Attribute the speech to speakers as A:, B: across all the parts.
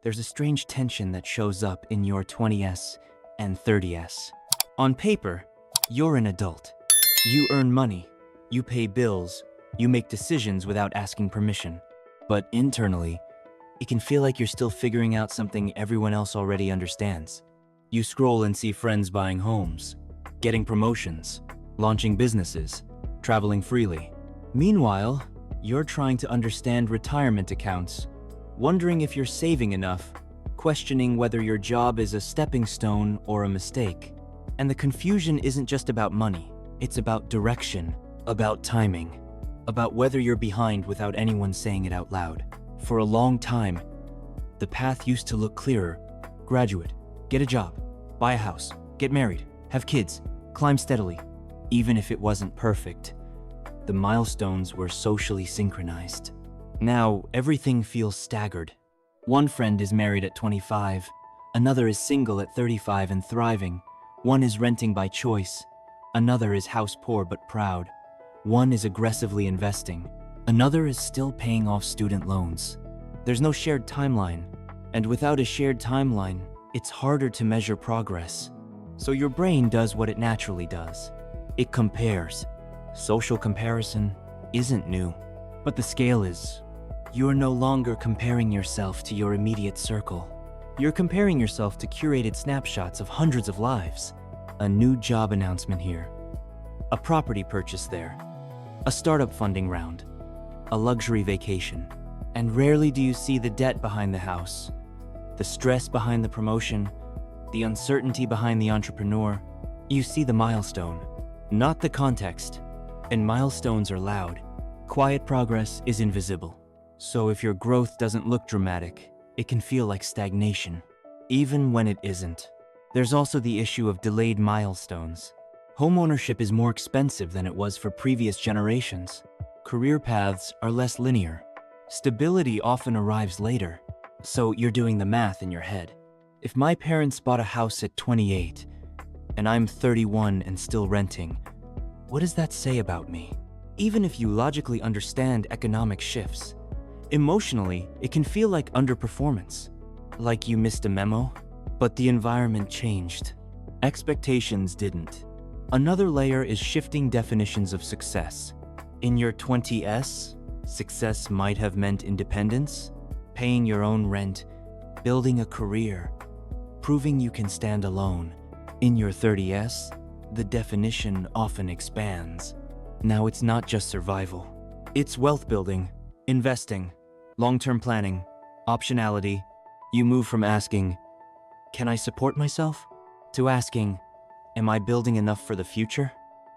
A: there's a strange tension that shows up in your 20s and 30s. On paper, you're an adult. You earn money, you pay bills, you make decisions without asking permission. But internally, it can feel like you're still figuring out something everyone else already understands. You scroll and see friends buying homes, getting promotions, launching businesses, traveling freely. Meanwhile, you're trying to understand retirement accounts, wondering if you're saving enough, questioning whether your job is a stepping stone or a mistake. And the confusion isn't just about money, it's about direction, about timing, about whether you're behind without anyone saying it out loud. For a long time, the path used to look clearer. Graduate, get a job, buy a house, get married, have kids, climb steadily. Even if it wasn't perfect, the milestones were socially synchronized. Now, everything feels staggered. One friend is married at 25, another is single at 35 and thriving. One is renting by choice, another is house poor but proud. One is aggressively investing, another is still paying off student loans. There's no shared timeline, and without a shared timeline, it's harder to measure progress. So your brain does what it naturally does. It compares. Social comparison isn't new, but the scale is. You are no longer comparing yourself to your immediate circle. You're comparing yourself to curated snapshots of hundreds of lives. A new job announcement here, a property purchase there, a startup funding round, a luxury vacation. And rarely do you see the debt behind the house, the stress behind the promotion, the uncertainty behind the entrepreneur. You see the milestone, not the context. And milestones are loud. Quiet progress is invisible. So if your growth doesn't look dramatic, it can feel like stagnation, even when it isn't. There's also the issue of delayed milestones. Homeownership is more expensive than it was for previous generations. Career paths are less linear. Stability often arrives later. So you're doing the math in your head. If my parents bought a house at 28, and I'm 31 and still renting, what does that say about me? Even if you logically understand economic shifts, emotionally, it can feel like underperformance, like you missed a memo, but the environment changed. Expectations didn't. Another layer is shifting definitions of success. In your 20s, success might have meant independence, paying your own rent, building a career, proving you can stand alone. In your 30s, the definition often expands. Now it's not just survival. It's wealth building, investing, long-term planning, optionality. You move from asking, "Can I support myself?" to asking, "Am I building enough for the future?"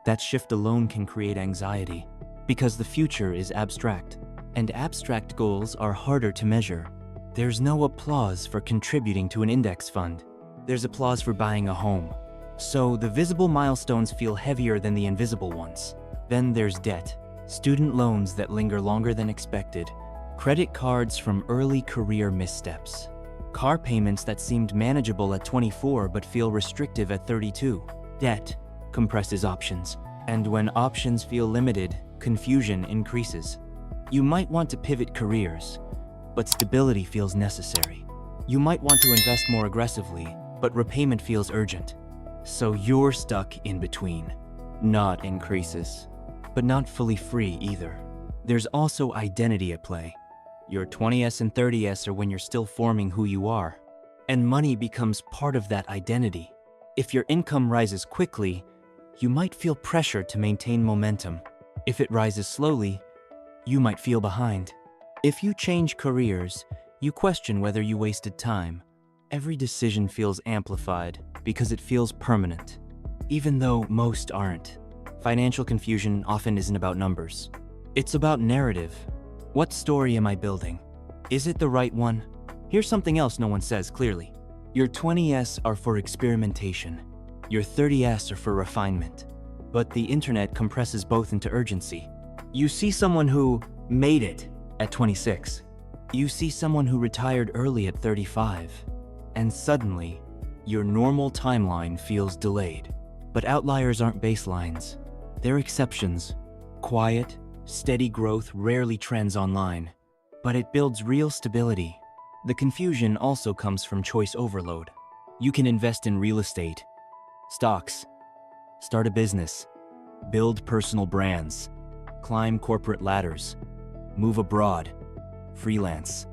A: That shift alone can create anxiety, because the future is abstract, and abstract goals are harder to measure. There's no applause for contributing to an index fund. There's applause for buying a home. So the visible milestones feel heavier than the invisible ones. Then there's debt, student loans that linger longer than expected, credit cards from early career missteps, car payments that seemed manageable at 24 but feel restrictive at 32. Debt compresses options, and when options feel limited, confusion increases. You might want to pivot careers, but stability feels necessary. You might want to invest more aggressively, but repayment feels urgent. So you're stuck in between. Not in crisis, but not fully free either. There's also identity at play. Your 20s and 30s are when you're still forming who you are, and money becomes part of that identity. If your income rises quickly, you might feel pressure to maintain momentum. If it rises slowly, you might feel behind. If you change careers, you question whether you wasted time. Every decision feels amplified because it feels permanent, even though most aren't. Financial confusion often isn't about numbers. It's about narrative. What story am I building? Is it the right one? Here's something else no one says clearly. Your 20s are for experimentation. Your 30s are for refinement. But the internet compresses both into urgency. You see someone who made it at 26. You see someone who retired early at 35. And suddenly, your normal timeline feels delayed. But outliers aren't baselines. They're exceptions. Quiet, steady growth rarely trends online, but it builds real stability. The confusion also comes from choice overload. You can invest in real estate, stocks, start a business, build personal brands, climb corporate ladders, move abroad, freelance,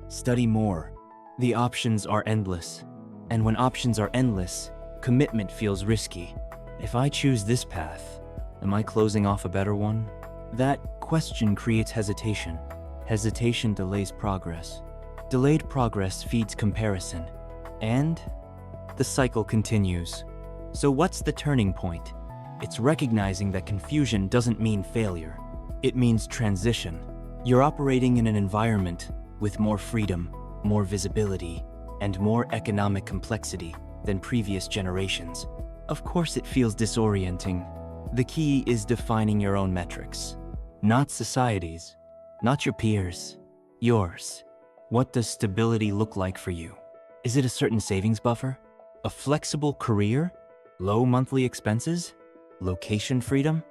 A: study more. The options are endless. And when options are endless, commitment feels risky. If I choose this path, am I closing off a better one? That question creates hesitation. Hesitation delays progress. Delayed progress feeds comparison. And the cycle continues. So what's the turning point? It's recognizing that confusion doesn't mean failure. It means transition. You're operating in an environment with more freedom, more visibility, and more economic complexity than previous generations. Of course, it feels disorienting. The key is defining your own metrics. Not society's, not your peers, yours. What does stability look like for you? Is it a certain savings buffer? A flexible career? Low monthly expenses? Location freedom?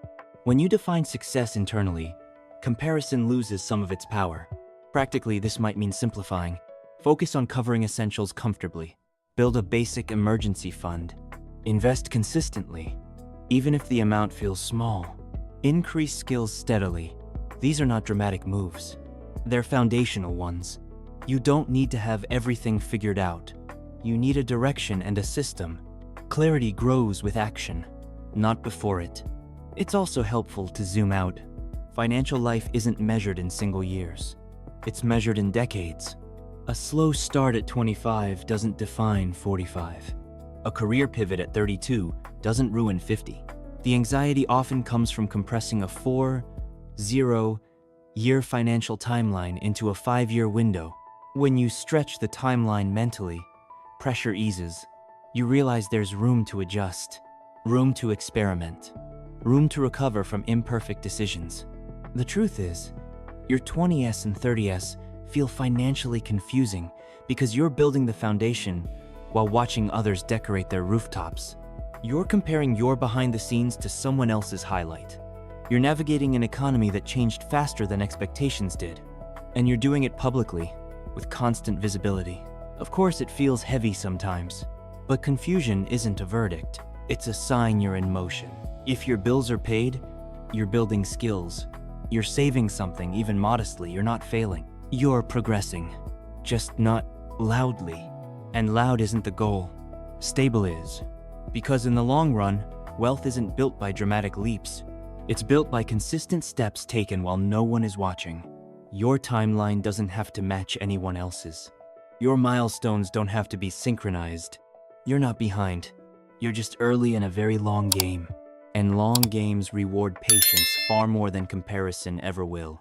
A: When you define success internally, comparison loses some of its power. Practically, this might mean simplifying. Focus on covering essentials comfortably. Build a basic emergency fund. Invest consistently, even if the amount feels small. Increase skills steadily. These are not dramatic moves. They're foundational ones. You don't need to have everything figured out. You need a direction and a system. Clarity grows with action, not before it. It's also helpful to zoom out. Financial life isn't measured in single years. It's measured in decades. A slow start at 25 doesn't define 45. A career pivot at 32 doesn't ruin 50. The anxiety often comes from compressing a 4-0-year financial timeline into a 5-year window. When you stretch the timeline mentally, pressure eases. You realize there's room to adjust, room to experiment, room to recover from imperfect decisions. The truth is, your 20s and 30s feel financially confusing because you're building the foundation while watching others decorate their rooftops. You're comparing your behind the scenes to someone else's highlight. You're navigating an economy that changed faster than expectations did, and you're doing it publicly, with constant visibility. Of course, it feels heavy sometimes, but confusion isn't a verdict. It's a sign you're in motion. If your bills are paid, you're building skills. You're saving something, even modestly. You're not failing. You're progressing, just not loudly. And loud isn't the goal. Stable is. Because in the long run, wealth isn't built by dramatic leaps. It's built by consistent steps taken while no one is watching. Your timeline doesn't have to match anyone else's. Your milestones don't have to be synchronized. You're not behind. You're just early in a very long game. And long games reward patience far more than comparison ever will.